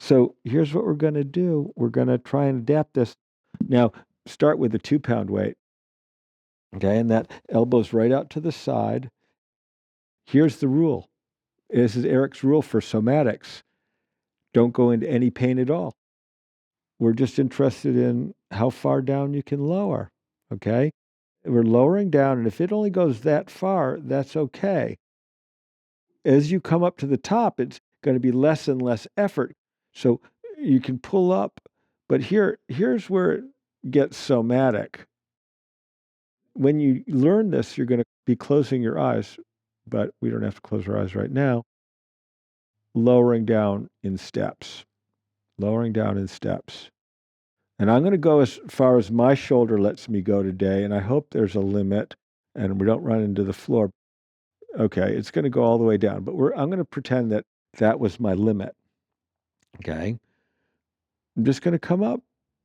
So here's what we're going to do. We're going to try and adapt this. Now, start with a 2-pound weight. Okay, and that elbow's right out to the side. Here's the rule. This is Eric's rule for somatics. Don't go into any pain at all. We're just interested in how far down you can lower. Okay, we're lowering down, and if it only goes that far, that's okay. As you come up to the top, it's going to be less and less effort. So you can pull up, but here's where it gets somatic. When you learn this, you're going to be closing your eyes, but we don't have to close our eyes right now. Lowering down in steps, lowering down in steps. And I'm going to go as far as my shoulder lets me go today, and I hope there's a limit and we don't run into the floor. Okay, it's going to go all the way down, but I'm going to pretend that that was my limit. Okay. I'm just going to come up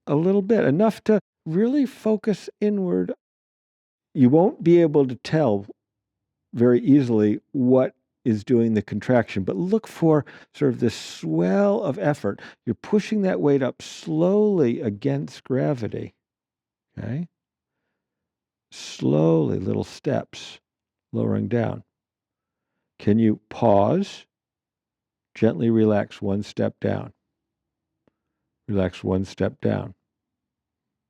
a little bit, enough to really focus inward. You won't be able to tell very easily what is doing the contraction, but look for sort of this swell of effort. You're pushing that weight up slowly against gravity. Okay. Slowly, little steps, lowering down. Can you pause? Gently relax one step down. Relax one step down.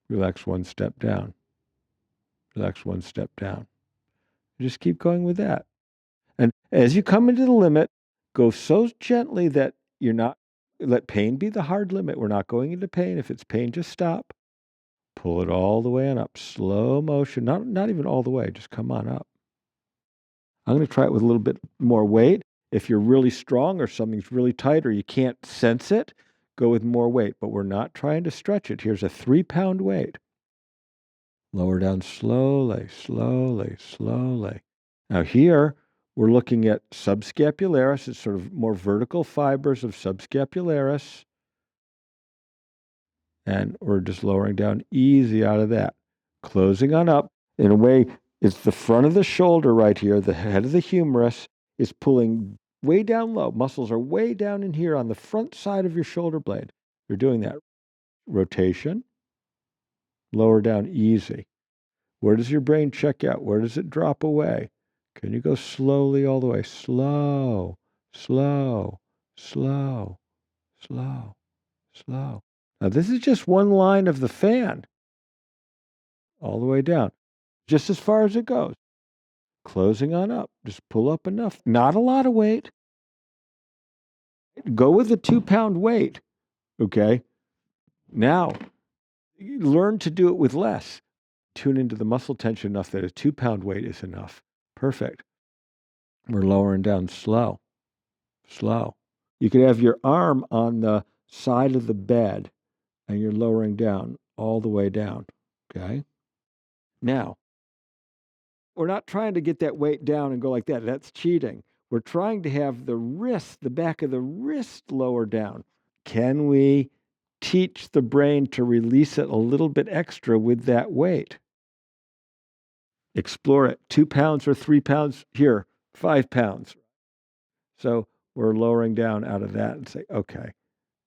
Relax one step down. Relax one step down. Just keep going with that. And as you come into the limit, go so gently that you're not, let pain be the hard limit. We're not going into pain. If it's pain, just stop. Pull it all the way on up. Slow motion, not even all the way, just come on up. I'm going to try it with a little bit more weight. If you're really strong or something's really tight or you can't sense it, go with more weight. But we're not trying to stretch it. Here's a 3-pound weight. Lower down slowly, slowly, slowly. Now here, we're looking at subscapularis. It's sort of more vertical fibers of subscapularis. And we're just lowering down easy out of that. Closing on up. In a way, it's the front of the shoulder right here. The head of the humerus is pulling way down low. Muscles are way down in here on the front side of your shoulder blade. You're doing that. Rotation. Lower down easy. Where does your brain check out? Where does it drop away? Can you go slowly all the way? Slow, slow, slow, slow, slow. Now, this is just one line of the fan, all the way down, just as far as it goes. Closing on up. Just pull up enough. Not a lot of weight. Go with a 2-pound weight. Okay. Now, learn to do it with less. Tune into the muscle tension enough that a 2-pound weight is enough. Perfect. We're lowering down slow, slow. You could have your arm on the side of the bed and you're lowering down all the way down. Okay. Now, we're not trying to get that weight down and go like that. That's cheating. We're trying to have the wrist, the back of the wrist lower down. Can we teach the brain to release it a little bit extra with that weight? Explore it. 2 pounds or 3 pounds, here, 5 pounds. So we're lowering down out of that and say, okay,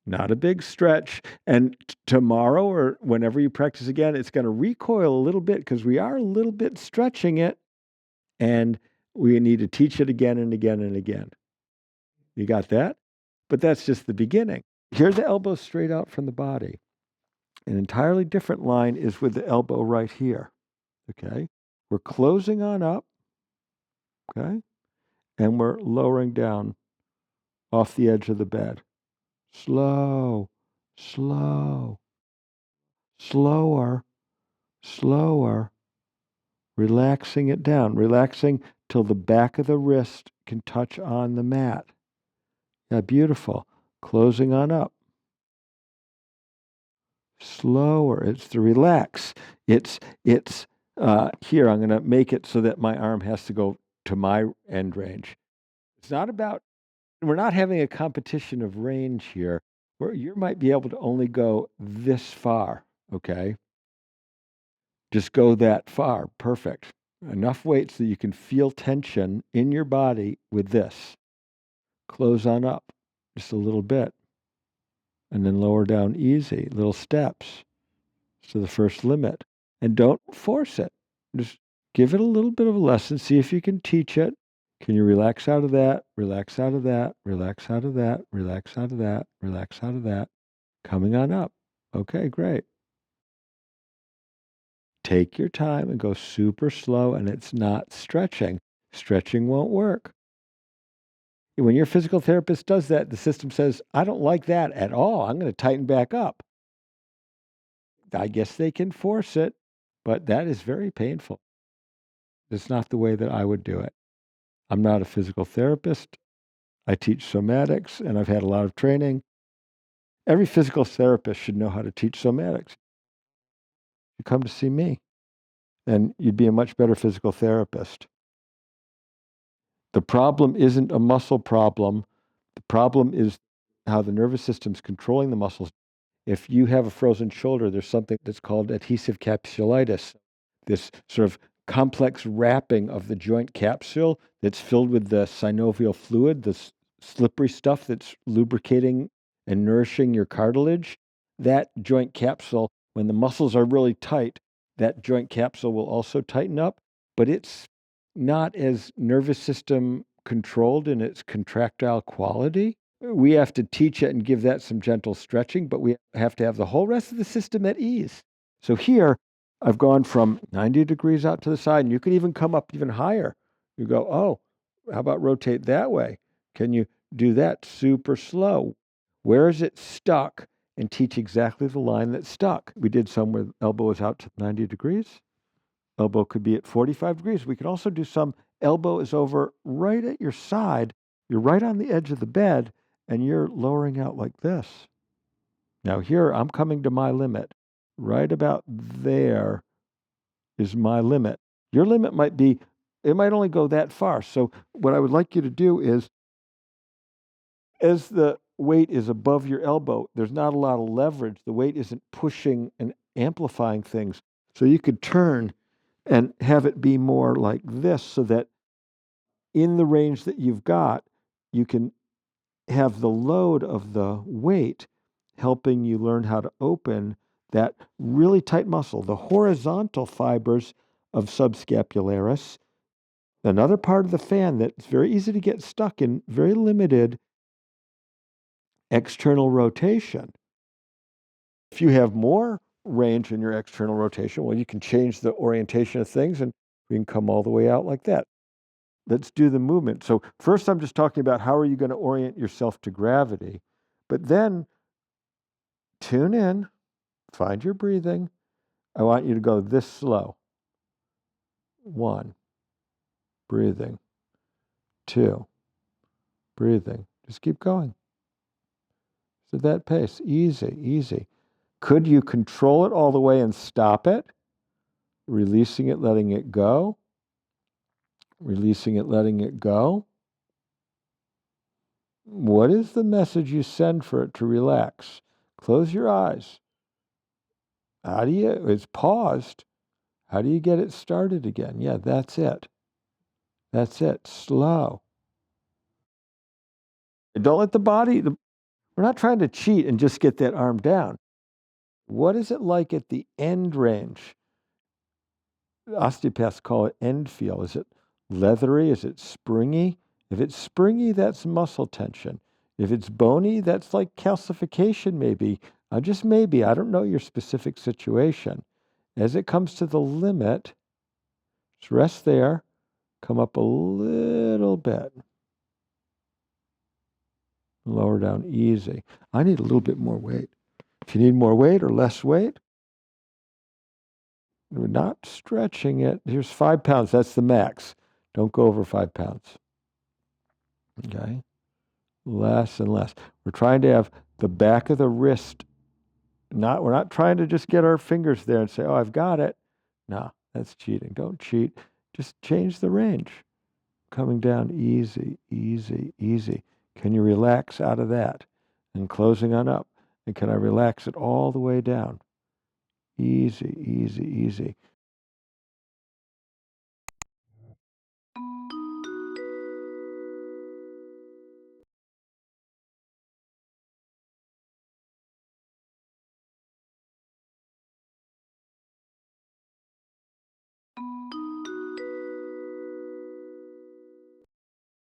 not a big stretch. And tomorrow or whenever you practice again, it's going to recoil a little bit because we are a little bit stretching it. And we need to teach it again and again and again. You got that? But that's just the beginning. Here's the elbow straight out from the body. An entirely different line is with the elbow right here. Okay? We're closing on up. Okay? And we're lowering down off the edge of the bed. Slow, slow, slower, slower. Relaxing it down. Relaxing till the back of the wrist can touch on the mat. Yeah, beautiful. Closing on up. Slower. It's the relax. It's here. I'm going to make it so that my arm has to go to my end range. It's not about, we're not having a competition of range here, where you might be able to only go this far. Okay. Just go that far. Perfect. Enough weight so you can feel tension in your body with this. Close on up just a little bit. and then lower down easy, little steps to the first limit. And don't force it. Just give it a little bit of a lesson. See if you can teach it. Can you relax out of that, relax out of that, relax out of that, relax out of that, relax out of that? Coming on up. Okay, great. Take your time and go super slow, and it's not stretching. Stretching won't work. When your physical therapist does that, the system says, I don't like that at all. I'm going to tighten back up. I guess they can force it, but that is very painful. It's not the way that I would do it. I'm not a physical therapist. I teach somatics, and I've had a lot of training. Every physical therapist should know how to teach somatics. You come to see me, and you'd be a much better physical therapist. The problem isn't a muscle problem. The problem is how the nervous system's controlling the muscles. If you have a frozen shoulder, there's something that's called adhesive capsulitis, this sort of complex wrapping of the joint capsule that's filled with the synovial fluid, this slippery stuff that's lubricating and nourishing your cartilage. That joint capsule, when the muscles are really tight, that joint capsule will also tighten up, but it's not as nervous system controlled in its contractile quality. We have to teach it and give that some gentle stretching, but we have to have the whole rest of the system at ease. So here, I've gone from 90 degrees out to the side, and you can even come up even higher. You go, oh, how about rotate that way? Can you do that super slow? Where is it stuck? And teach exactly the line that's stuck. We did some where the elbow is out to 90 degrees. Elbow could be at 45 degrees. We can also do some elbow is over right at your side. You're right on the edge of the bed, and you're lowering out like this. Now here, I'm coming to my limit. Right about there is my limit. Your limit might be, it might only go that far. So what I would like you to do is, as the weight is above your elbow, there's not a lot of leverage. The weight isn't pushing and amplifying things. So you could turn and have it be more like this so that in the range that you've got, you can have the load of the weight helping you learn how to open that really tight muscle, the horizontal fibers of subscapularis, another part of the fan that's very easy to get stuck in very limited external rotation. If you have more range in your external rotation, well, you can change the orientation of things and we can come all the way out like that. Let's do the movement. So first I'm just talking about how are you going to orient yourself to gravity, but then tune in, find your breathing. I want you to go this slow. 1, breathing. 2, breathing. Just keep going. So that pace, easy, easy. Could you control it all the way and stop it? Releasing it, letting it go. Releasing it, letting it go. What is the message you send for it to relax? Close your eyes. How do you, it's paused. How do you get it started again? Yeah, that's it. That's it. Slow. Don't let the body, we're not trying to cheat and just get that arm down. What is it like at the end range? Osteopaths call it end feel. Is it leathery? Is it springy? If it's springy, that's muscle tension. If it's bony, that's like calcification, maybe. Just maybe. I don't know your specific situation. As it comes to the limit, just rest there. Come up a little bit. Lower down easy. I need a little bit more weight. If you need more weight or less weight, we're not stretching it. Here's 5 pounds. That's the max. Don't go over 5 pounds. Okay? Less and less. We're trying to have the back of the wrist. We're not trying to just get our fingers there and say, oh, I've got it. No, that's cheating. Don't cheat. Just change the range. Coming down easy, easy, easy. Can you relax out of that? And closing on up. And can I relax it all the way down? Easy, easy, easy.